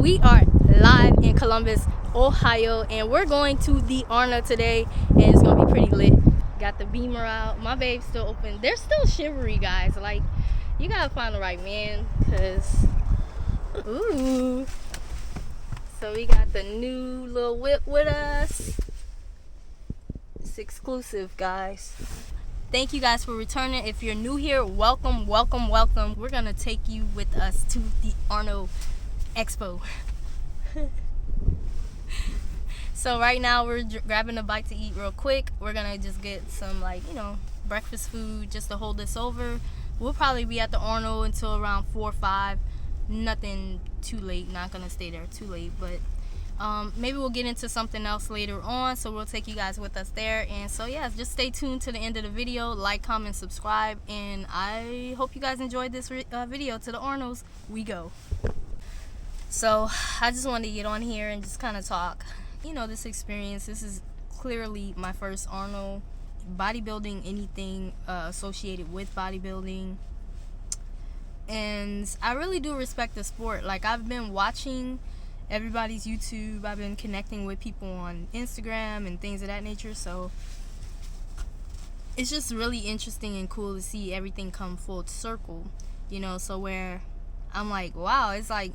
we are live in Columbus, Ohio, and we're going to the Arnold today, and it's gonna be pretty lit. Got the beamer out. My babe's still open. They're still shivery, guys. Like, you gotta find the right man, cause ooh. So we got the new little whip with us. It's exclusive, guys. Thank you guys for returning. If you're new here, welcome, welcome, welcome. We're gonna take you with us to the Arnold Expo. So right now we're grabbing a bite to eat real quick. We're gonna just get some, like, you know, breakfast food just to hold us over. We'll probably be at the Arnold until around 4 or 5. Nothing too late, not gonna stay there too late, but maybe we'll get into something else later on, so we'll take you guys with us there. And so yeah, just stay tuned to the end of the video, like, comment, subscribe, and I hope you guys enjoyed this video. To the Arnolds we go. So I just wanted to get on here and just kind of talk, you know, this experience. This is clearly my first Arnold, bodybuilding, anything associated with bodybuilding. And I really do respect the sport. Like, I've been watching everybody's YouTube. I've been connecting with people on Instagram and things of that nature. So it's just really interesting and cool to see everything come full circle, you know. So where I'm like, wow, it's like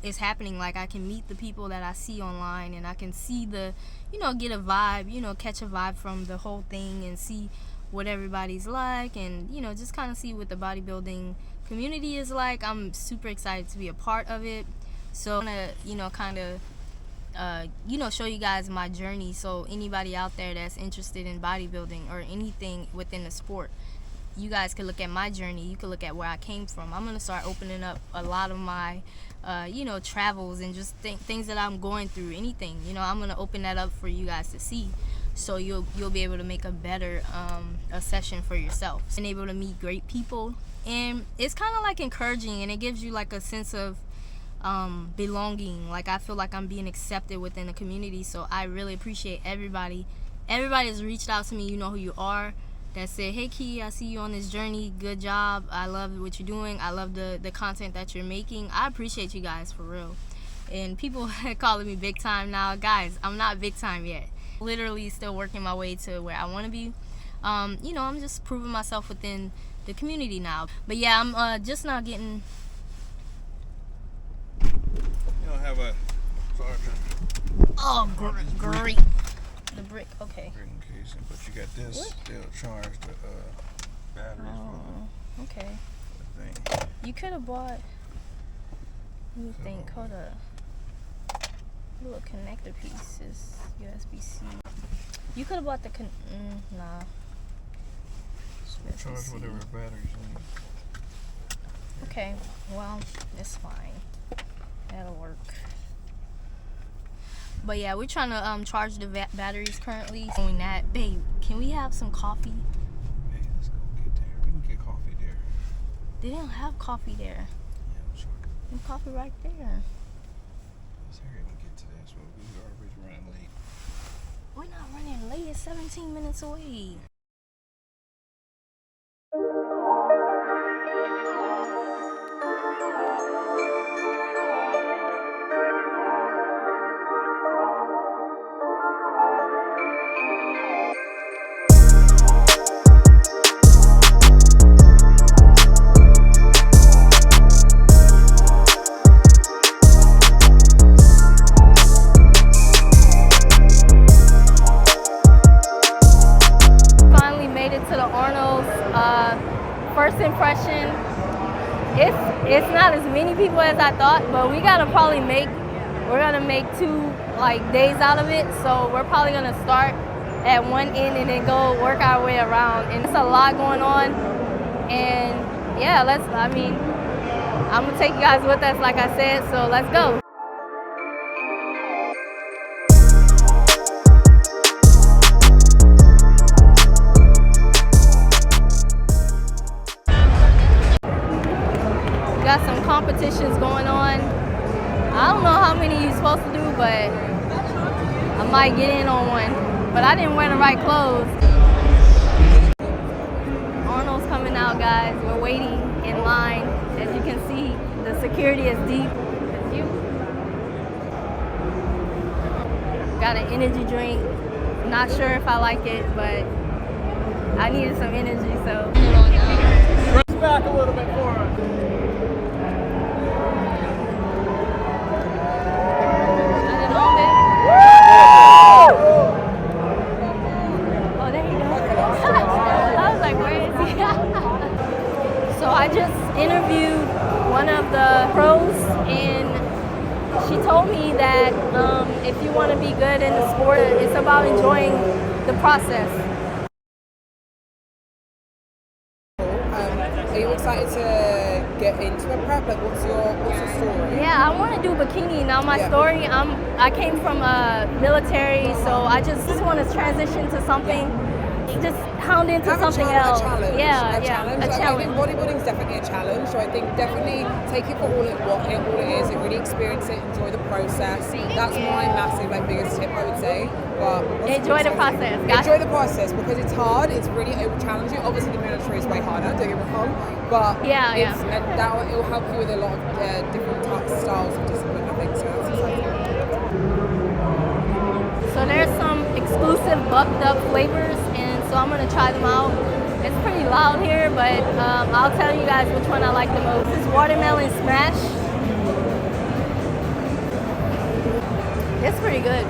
it's happening. Like, I can meet the people that I see online, and I can see the, you know, get a vibe, you know, catch a vibe from the whole thing, and see what everybody's like, and, you know, just kind of see what the bodybuilding community is like. I'm super excited to be a part of it. So I'm gonna, you know, kind of you know, show you guys my journey, so anybody out there that's interested in bodybuilding or anything within the sport, you guys can look at my journey. You can look at where I came from. I'm gonna start opening up a lot of my you know, travels and just things that I'm going through, anything, you know. I'm gonna open that up for you guys to see, so you'll be able to make a better a session for yourself, and able to meet great people. And it's kind of like encouraging, and it gives you like a sense of belonging. Like, I feel like I'm being accepted within the community. So I really appreciate everybody has reached out to me, you know who you are, that said, hey Key, I see you on this journey, good job, I love what you're doing, I love the content that you're making. I appreciate you guys, for real. And people are calling me big time now. Guys, I'm not big time yet. Literally still working my way to where I want to be. You know, I'm just proving myself within the community now. But yeah, I'm just now getting. You don't have a charger? Oh, great. The brick, okay. In case, but you got this. What? They'll charge the batteries. Oh, okay. For the thing. You could have bought. Let me think. Hold up. Little connector pieces. USB-C. You could have bought the nah. So charge whatever batteries you need. Okay. Well, it's fine. That'll work. But yeah, we're trying to charge the batteries currently. Doing that, babe. Can we have some coffee? Hey, let's go get there. We can get coffee there. They didn't have coffee there. Yeah, sure. There's coffee right there. Let's hurry up and get to this one. We are already running late. We're not running late. It's 17 minutes away. First impression, it's not as many people as I thought, but we're gonna make 2 like days out of it. So we're probably gonna start at one end and then go work our way around. And it's a lot going on. And yeah, I'm gonna take you guys with us, like I said. So let's go. Got some competitions going on. I don't know how many you're supposed to do, but I might get in on one. But I didn't wear the right clothes. Arnold's coming out, guys. We're waiting in line. As you can see, the security is deep. It's you. got an energy drink. Not sure if I like it, but I needed some energy, so. Press back a little bit for us. Oh, there you go. I was like, where is he? So I just interviewed one of the pros, and she told me that if you want to be good in the sport, it's about enjoying the process. Are you excited to get into a prep? Like, what's your story? Yeah, I want to do bikini. Now my story, I came from a military, so I just want to transition to something, just hound into something else. A challenge. A challenge. I think bodybuilding is definitely a challenge, so I think definitely take it for all it is, and really experience it, enjoy the process. That's my massive, biggest tip, I would say. But enjoy the process. Enjoy the process, because it's hard. It's really challenging. Obviously, the military is way harder. Don't get me wrong, but and it will help you with a lot of different styles of discipline. I think so. That's exciting. So there's some exclusive bucked up flavors, and so I'm gonna try them out. It's pretty loud here, but I'll tell you guys which one I like the most. This is watermelon smash. It's pretty good.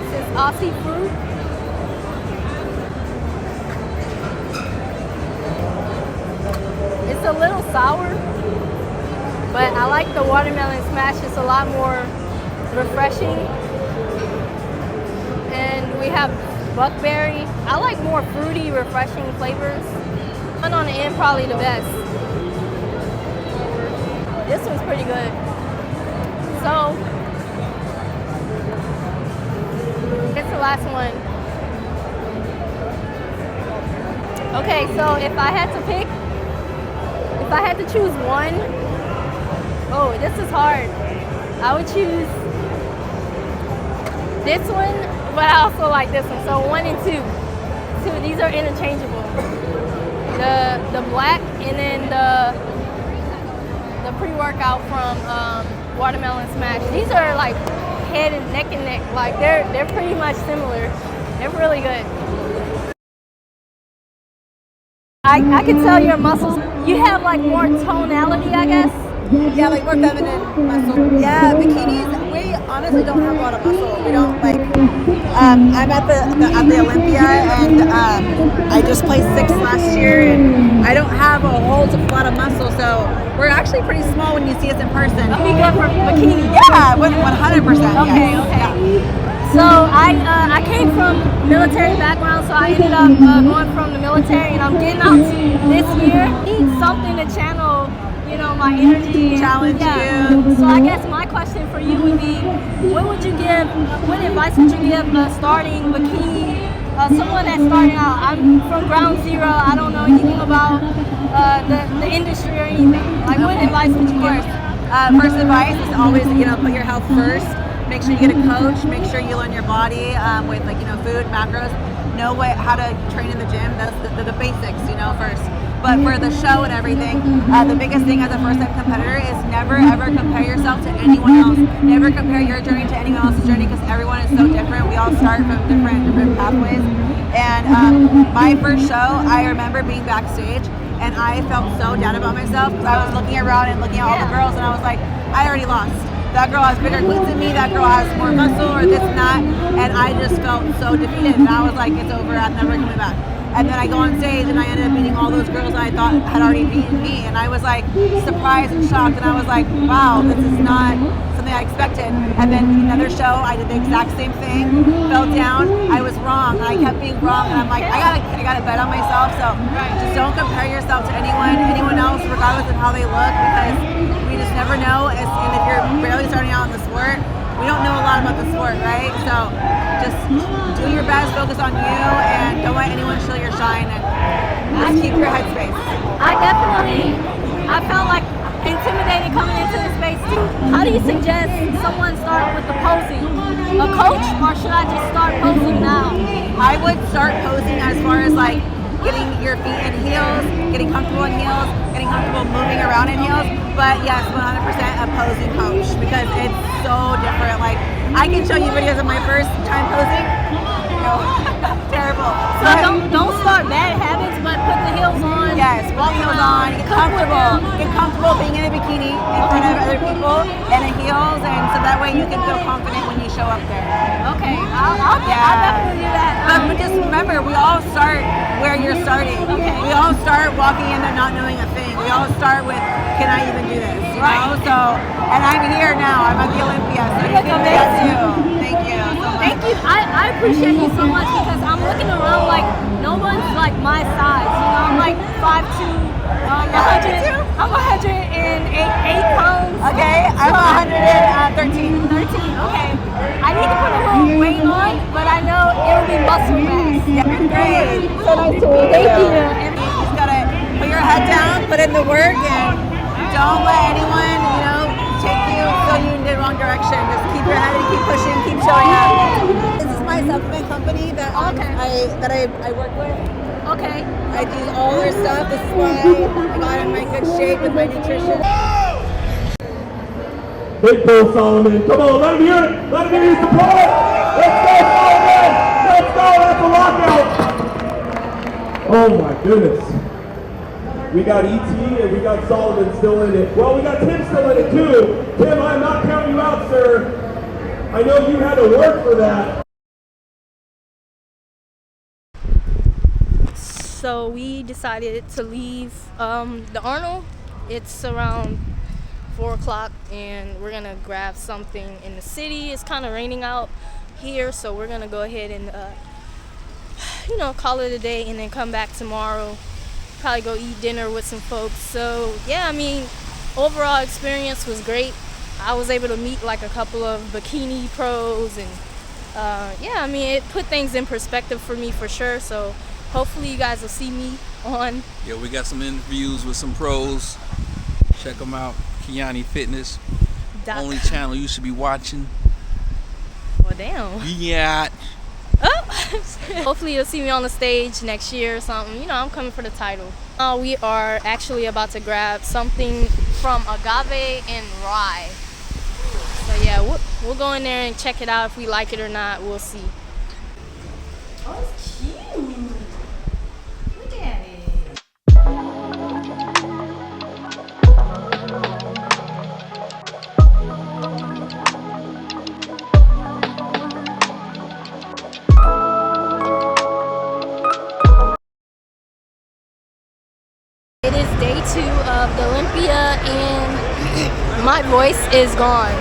This is Aussie fruit. It's a little sour, but I like the watermelon smash. It's a lot more refreshing. And we have buckberry. I like more fruity, refreshing flavors. One on the end, probably the best. This one's pretty good. So, it's the last one. Okay, so if I had to pick, if I had to choose one, oh, this is hard. I would choose this one, but I also like this one. So 1 and 2. These are interchangeable. The black and then the pre-workout from Watermelon Smash. These are like head and neck, like they're pretty much similar. They're really good. I can tell your muscles, you have like more tonality, I guess. Yeah, like more feminine muscle. Yeah, bikinis, we honestly don't have a lot of muscle. We don't I'm at the Olympia, and I just placed 6th last year, and I don't have a whole lot of muscle, so we're actually pretty small when you see us in person. Be good for bikini. Yeah, 100%. Okay, yes. okay. Yeah. So I came from military background, so I ended up going from the military, and I'm getting out this year. I need something to channel, my energy. Challenge you. So I guess my question for you would be, what advice would you give a starting bikini, someone that's starting out? I'm from ground zero. I don't know anything about the industry or anything. Like, what advice would you give? First advice is always, put your health first. Make sure you get a coach. Make sure you learn your body with food, macros. Know how to train in the gym. That's the basics, first. But for the show and everything, the biggest thing as a first-time competitor is never ever compare yourself to anyone else. Never compare your journey to anyone else's journey, because everyone is so different. We all start from different pathways. And my first show, I remember being backstage, and I felt so down about myself, because I was looking around and looking at all the girls, and I was like, I already lost. That girl has bigger glutes than me, that girl has more muscle, or this and that, and I just felt so defeated, and I was like, it's over, I'm never coming back. And then I go on stage, and I ended up beating all those girls that I thought had already beaten me, and I was like surprised and shocked, and I was like, wow, this is not something I expected. And then another show, I did the exact same thing, fell down, I was wrong, and I kept being wrong, and I'm like, I gotta bet on myself. So just don't compare yourself to anyone else, regardless of how they look, because we just never know. And if you're barely starting out in the sport, we don't know a lot about the sport, right? So just do your best, focus on you, and don't let anyone steal your shine, and just keep your headspace. I felt like intimidated coming into this space too. How do you suggest someone start with the posing? A coach, or should I just start posing now? I would start posing as far as getting your feet in heels, getting comfortable in heels, getting comfortable moving around in heels. But yes, 100% a posing coach, because it's so different. Like, I can show you videos of my first time posing. No, terrible. So don't start bad habits, but put the heels on. Yes, put the heels on. Get comfortable. Get comfortable being in a bikini in front of other people and the heels, and so that way you can feel confident when you show up there. Okay, I'll definitely do that. But just remember, we all start where you're starting. Okay. We all start walking in there not knowing a thing. We all start with, can I even do this? You know? So, and I'm here now. I'm at the Olympia, so you can do that too. Thank you so much. Thank you. I appreciate you so much because I'm looking around like no one's like my size. You know, I'm like 5'2". I'm 108 pounds. Okay, I'm 113. 13. Okay. I need to put a little weight on, but I know it'll be muscle mass. Yeah, great. So nice to meet you. Thank you. You just gotta put your head down, put in the work, and don't let anyone, take you so you in the wrong direction. Just keep your head and keep pushing, keep showing up. This is my supplement company that I work with. Okay. I do all their stuff. This is why I got in my good shape with my nutrition. Big Bull Solomon. Come on, let him hear it. Let him hear his support. Let's go, Solomon. Let's go. That's a lockout. Oh my goodness. We got ET and we got Solomon still in it. Well, we got Tim still in it too. Tim, I'm not counting you out, sir. I know you had to work for that. So we decided to leave the Arnold. It's around 4 o'clock and we're gonna grab something in the city. It's kind of raining out here, so we're gonna go ahead and call it a day and then come back tomorrow. Probably go eat dinner with some folks. So yeah, I mean, overall experience was great. I was able to meet like a couple of bikini pros and it put things in perspective for me for sure. So hopefully you guys will see me on. Yeah, we got some interviews with some pros. Check them out. Keyoni Fitness. Only channel you should be watching. Well, damn. Yeah. Oh. Hopefully you'll see me on the stage next year or something. I'm coming for the title. We are actually about to grab something from agave and rye. So yeah, we'll go in there and check it out. If we like it or not, we'll see. Oh, it's cute. Look at it. It is day 2 of the Olympia and my voice is gone.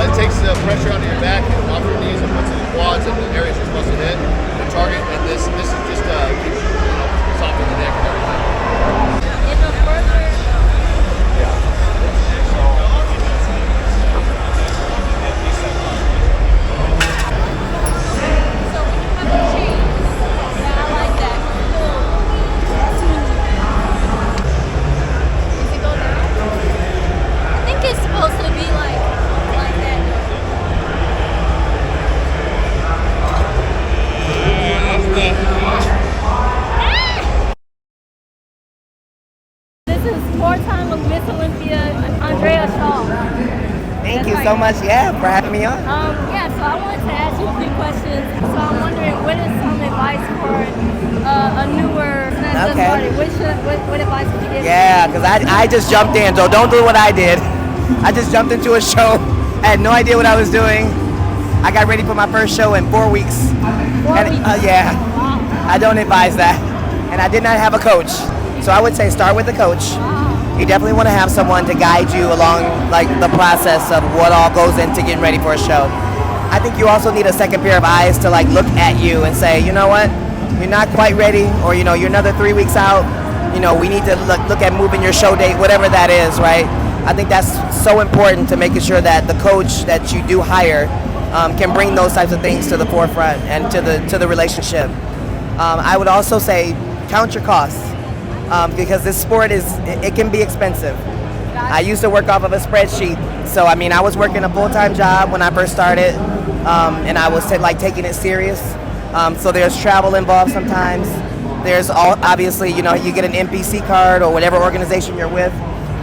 It takes the pressure out of your back and off your knees and puts it in the quads and the areas you're supposed to hit the target. And this is just keeps softening the neck and everything. In the further. So when you have the cheese, yeah, I like that. Does it go down? I think it's supposed to be like that. This is 4-time Miss Olympia, Andrea Shaw. Thank you so much, for having me on. So I wanted to ask you a few questions. So I'm wondering, what is some advice for a newer that just started? What advice would you give? Yeah, because I just jumped in, so don't do what I did. I just jumped into a show. I had no idea what I was doing. I got ready for my first show in 4 weeks. 4 weeks? Wow. I don't advise that. And I did not have a coach. So I would say start with a coach. You definitely want to have someone to guide you along the process of what all goes into getting ready for a show. I think you also need a second pair of eyes to look at you and say, you know what, you're not quite ready, or you're another 3 weeks out. You know, we need to look at moving your show date, whatever that is, right? I think that's so important to making sure that the coach that you do hire can bring those types of things to the forefront and to the relationship. I would also say count your costs because this sport it can be expensive. I used to work off of a spreadsheet, so I mean I was working a full-time job when I first started, and I was taking it serious. So there's travel involved sometimes. There's obviously, you know, you get an NPC card or whatever organization you're with.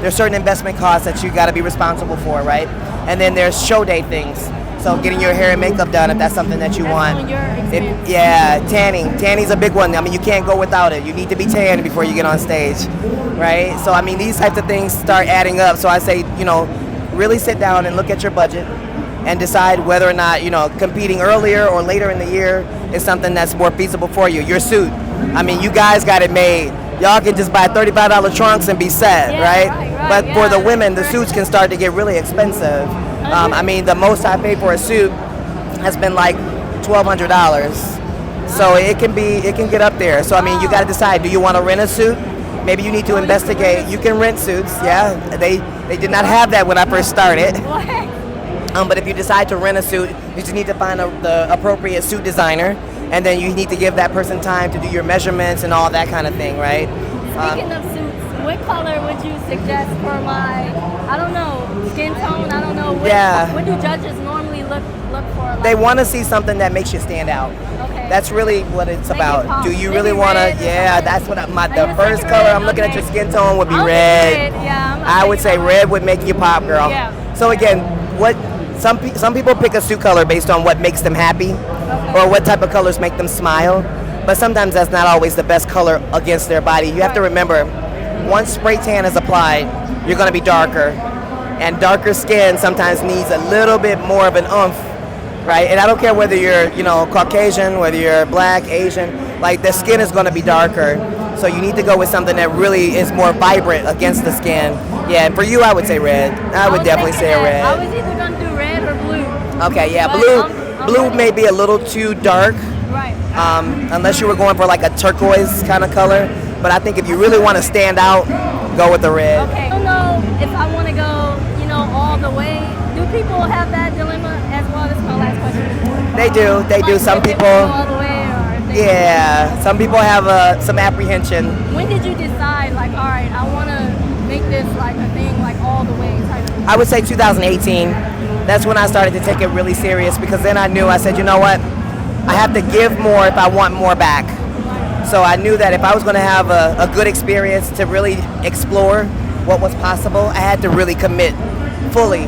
There's certain investment costs that you got to be responsible for, right? And then there's show day things. So getting your hair and makeup done if that's something that you want. Tanning's a big one. I mean, you can't go without it. You need to be tanned before you get on stage, right? So I mean, these types of things start adding up. So I say, you know, really sit down and look at your budget and decide whether or not, you know, competing earlier or later in the year is something that's more feasible for you. Your suit, I mean, you guys got it made. Y'all can just buy $35 trunks and be set, right? But for the women, the suits can start to get really expensive. I mean, the most I paid for a suit has been like $1,200. So it can get up there. So I mean, you got to decide, do you want to rent a suit? Maybe you need to investigate. You can rent suits, yeah. They did not have that when I first started. But if you decide to rent a suit, you just need to find the appropriate suit designer, and then you need to give that person time to do your measurements and all that kind of thing, right? Speaking of suits, what color would you suggest for my, I don't know, skin tone? I don't know. What do judges normally look for? Like, they want to see something that makes you stand out. Okay. That's really what it's about. Do you really want to? Yeah, that's what the first color I'm looking at your skin tone would be red. Yeah, I would say red would make you pop, girl. Yeah. So again, some people pick a suit color based on what makes them happy, or what type of colors make them smile. But sometimes that's not always the best color against their body. You have to remember, once spray tan is applied, you're going to be darker, and darker skin sometimes needs a little bit more of an oomph, right? And I don't care whether you're, you know, Caucasian, whether you're black, Asian, like the skin is going to be darker. So you need to go with something that really is more vibrant against the skin. Yeah, and for you, I would say red. I would definitely say red. I was either going to do red or blue. Okay, yeah, but blue may be a little too dark. Right. Unless you were going for like a turquoise kind of color. But I think if you really want to stand out, go with the red. Okay. I don't know if I want to go, you know, all the way. Do people have that dilemma as well? This is my last question. They do. Like, some people. All the way, or some people have some apprehension. When did you decide, like, all right, I want to make this like a thing, like all the way type of thing? I would say 2018. That's when I started to take it really serious, because then I knew, I said, you know what? I have to give more if I want more back. So I knew that if I was going to have a good experience to really explore what was possible, I had to really commit fully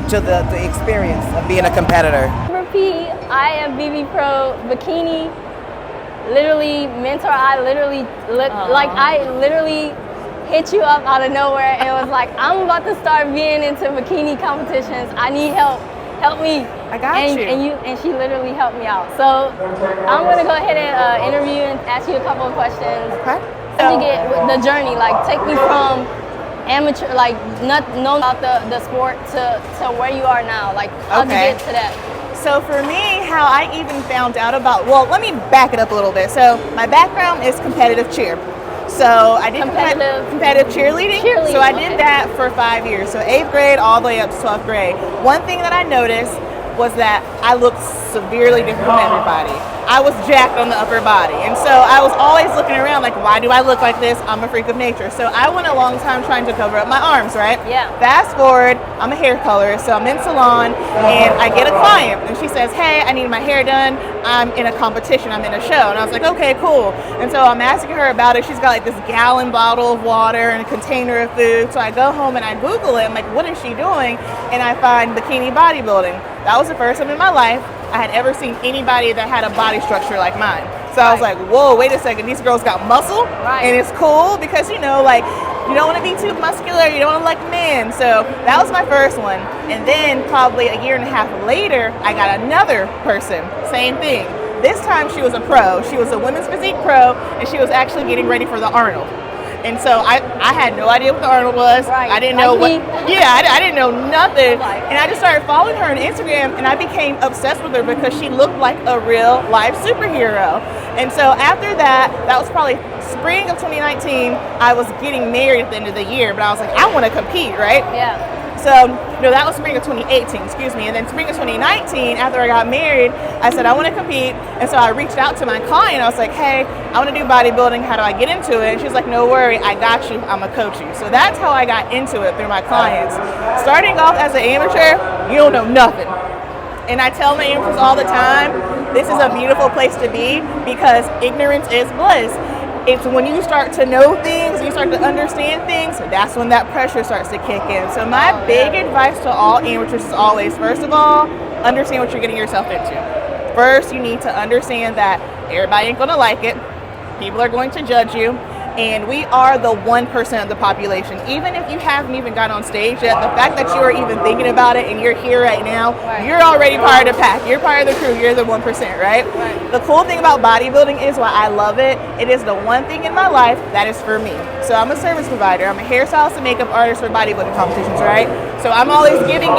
to the experience of being a competitor. Repeat, I am BB Pro Bikini. Literally, mentor, I literally hit you up out of nowhere and was like, I'm about to start being into bikini competitions. I need help. Help me. I got you. And she literally helped me out. So I'm gonna go ahead and interview and ask you a couple of questions. Okay. How did you get the journey? Like, take me from amateur, like not knowing about the sport to where you are now. Like, how did you get to that? So for me, how I even found out about, well, let me back it up a little bit. So my background is competitive cheer. So I did competitive cheerleading. So I did that for 5 years. So 8th grade all the way up to 12th grade. One thing that I noticed was that I looked severely different from everybody. I was jacked on the upper body. And so I was always looking around like, why do I look like this? I'm a freak of nature. So I went a long time trying to cover up my arms, right? Yeah. Fast forward, I'm a hair colorist, so I'm in salon, and I get a client, and she says, hey, I need my hair done. I'm in a competition, I'm in a show. And I was like, okay, cool. And so I'm asking her about it. She's got like this gallon bottle of water and a container of food. So I go home and I Google it. I'm like, what is she doing? And I find bikini bodybuilding. That was the first time in my life I had ever seen anybody that had a body structure like mine. So I was like, whoa, wait a second, these girls got muscle, and it's cool because, you know, like, you don't want to be too muscular, you don't want to look men. So that was my first one. And then probably a year and a half later, I got another person, same thing. This time she was a pro. She was a women's physique pro, and she was actually getting ready for the Arnold. And so I had no idea what the Arnold was. Right. I didn't know Like what. Yeah, I didn't know nothing. And I just started following her on Instagram, and I became obsessed with her because she looked like a real life superhero. And so after that was probably spring of 2019. I was getting married at the end of the year, but I was like, I want to compete, right? Yeah. So, no, that was spring of 2018, excuse me. And then spring of 2019, after I got married, I said, I want to compete. And so I reached out to my client. I was like, hey, I want to do bodybuilding. How do I get into it? And she's like, no worry, I got you. I'm going to coach you. So that's how I got into it, through my clients. Starting off as an amateur, you don't know nothing. And I tell my amateurs all the time, this is a beautiful place to be because ignorance is bliss. It's when you start to know things, you start to understand things, that's when that pressure starts to kick in. So my big advice to all amateurs is always, first of all, understand what you're getting yourself into. First, you need to understand that everybody ain't gonna like it. People are going to judge you. And we are the 1% of the population. Even if you haven't even got on stage yet, the fact that you are even thinking about it and you're here right now, you're already part of the pack. You're part of the crew. You're the 1%, right? The cool thing about bodybuilding is why I love it. It is the one thing in my life that is for me. So I'm a service provider. I'm a hairstylist and makeup artist for bodybuilding competitions, right? So I'm always giving.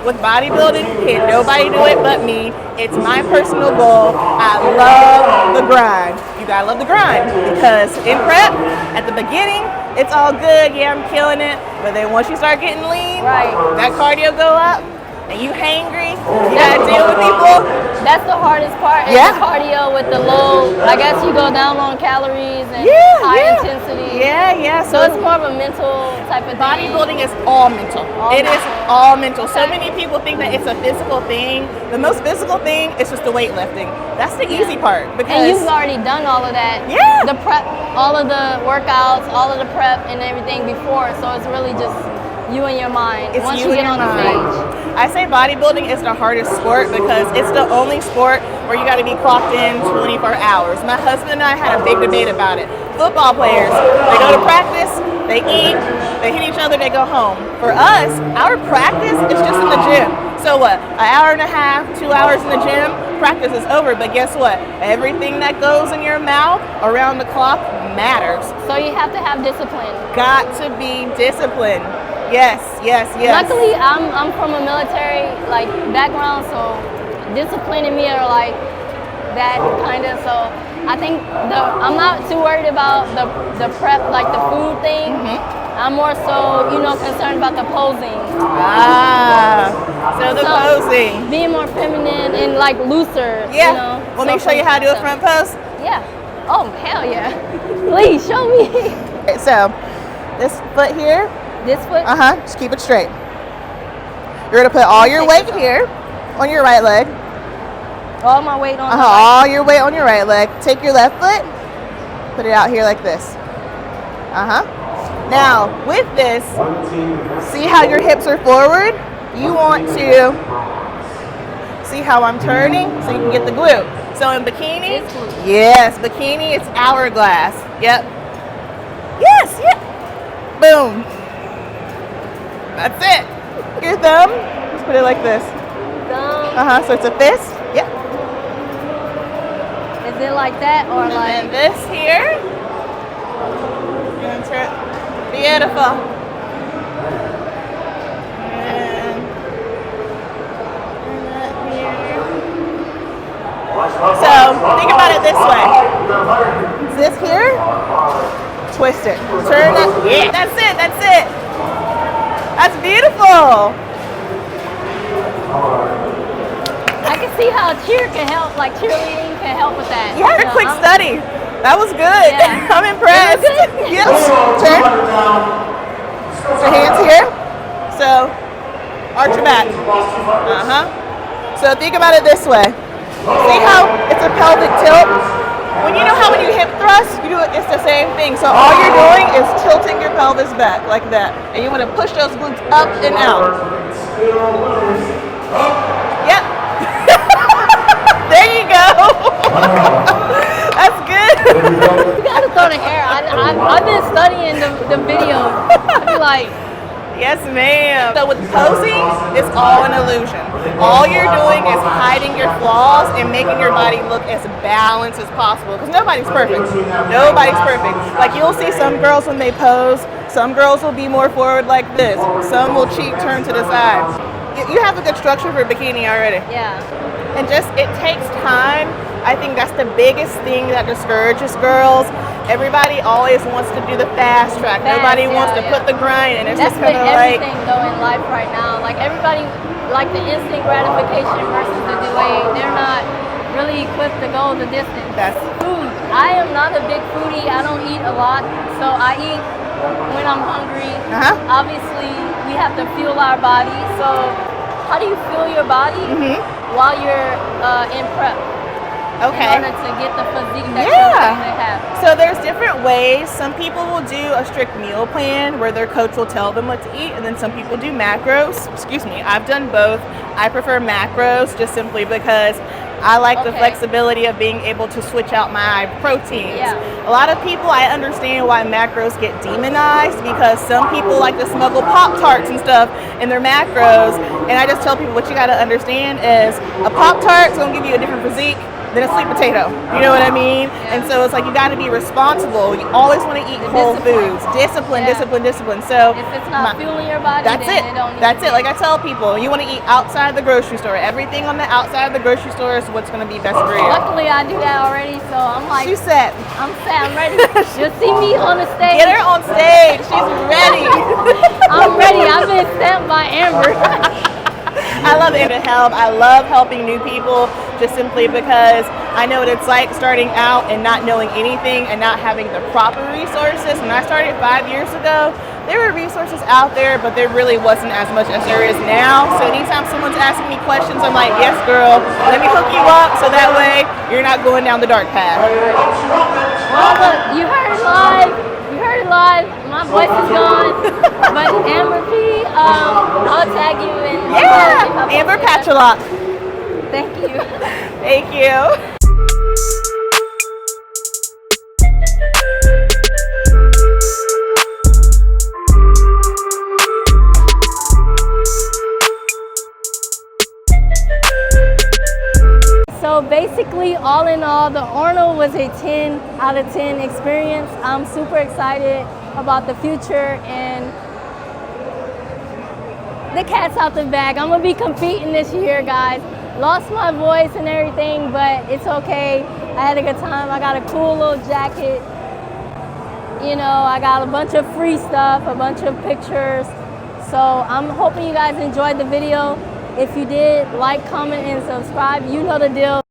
With bodybuilding, can't nobody do it but me. It's my personal goal. I love the grind. You gotta love the grind because in prep, at the beginning, it's all good. Yeah, I'm killing it. But then once you start getting lean, that cardio go up, and you hangry, you gotta deal with people. That's the hardest part. Is the cardio with the low. I guess you go down on calories and high intensity. Yeah. So it's more of a mental type of thing. Bodybuilding is all mental. It is all mental. So many people think that it's a physical thing. The most physical thing is just the weightlifting. That's the easy part. Because and you've already done all of that. Yeah. The prep, all of the workouts, all of the prep and everything before. So it's really just you and your mind. It's once you you get and on your the mind. stage. I say bodybuilding is the hardest sport because it's the only sport where you got to be clocked in 24 hours. My husband and I had a big debate about it. Football players, they go to practice, they eat, they hit each other, they go home. For us, our practice is just in the gym. So what, an hour and a half, 2 hours in the gym, practice is over. But guess what? Everything that goes in your mouth around the clock matters. So you have to have discipline. Got to be disciplined. Yes. Luckily, I'm from a military background, so discipline and me are like that kind of. So I think I'm not too worried about the prep, like the food thing. I'm more so, concerned about the posing. So the posing. Being more feminine and looser. Yeah. Want me to show you how to do a front pose? Yeah. Oh, hell yeah. Please show me. Okay, so this foot here. This foot? Just keep it straight. You're gonna put all your weight here on your right leg. All my weight on all your weight on your right leg. Take your left foot, put it out here like this. Now, with this, see how your hips are forward? You want to see how I'm turning so you can get the glute. So in bikini, bikini, it's hourglass. Yep. Yes. Boom. That's it. Your thumb, just put it like this. Thumb. So it's a fist. Yep. Is it like that or and then this here? Beautiful. And that here. So think about it this way. This here, twist it. Turn it. Yeah, that's it. That's beautiful. I can see how cheerleading can help with that. Yeah, a quick study. That was good. Yeah. I'm impressed. Yes. Turn. Your hands here. So, arch your back. So think about it this way. See how it's a pelvic tilt? When you hip thrust, it's the same thing. So all you're doing is tilting your pelvis back like that. And you want to push those glutes up and out. Yep. There you go. That's good. You gotta throw the hair. I've been studying the videos. I feel like Yes, ma'am. So with posing, it's all an illusion. All you're doing is hiding your flaws and making your body look as balanced as possible. Because nobody's perfect. Nobody's perfect. Like you'll see some girls when they pose, some girls will be more forward like this. Some will cheek turn to the side. You have a good structure for a bikini already. Yeah. And just, it takes time. I think that's the biggest thing that discourages girls. Everybody always wants to do the fast track. Nobody wants to put the grind in. It's that's just kind of like like everything though in life right now. Like everybody, like the instant gratification versus the delay. They're not really equipped to go the distance. That's food. I am not a big foodie. I don't eat a lot, so I eat when I'm hungry. Obviously, we have to fuel our body. So, how do you fuel your body while you're in prep? Okay. In order to get the physique that you're trying to have. So there's different ways. Some people will do a strict meal plan where their coach will tell them what to eat, and then some people do macros. Excuse me, I've done both. I prefer macros just simply because I like the flexibility of being able to switch out my proteins. A lot of people, I understand why macros get demonized because some people like to smuggle Pop-Tarts and stuff in their macros, and I just tell people what you got to understand is a Pop-Tart's going to give you a different physique than a sweet potato. You know what I mean? And so it's like you got to be responsible. You always want to eat whole foods. Discipline. So if it's not fueling your body, that's then it. It don't need That's it. Like I tell people, you want to eat outside the grocery store. Everything on the outside of the grocery store is what's going to be best for you. Luckily, I do that already, so I'm like, She's set. I'm set. I'm ready. You'll see me on the stage. Get her on stage. She's ready. I'm ready. I've been stamped by Amber. I love it to help. I love helping new people just simply because I know what it's like starting out and not knowing anything and not having the proper resources. When I started 5 years ago, there were resources out there, but there really wasn't as much as there is now. So anytime someone's asking me questions, I'm like, yes, girl, let me hook you up so that way you're not going down the dark path. Well, look, you heard it live. Live. My voice is gone, but Amber P, I'll tag you in. Amber Patchalock. Thank you. Thank you. So basically, all in all, the Arnold was a 10 out of 10 experience. I'm super excited about the future and the cat's out the bag. I'm gonna be competing this year, guys. Lost my voice and everything, but it's okay. I had a good time. I got a cool little jacket. You know, I got a bunch of free stuff, a bunch of pictures. So I'm hoping you guys enjoyed the video. If you did, like, comment, and subscribe. You know the deal.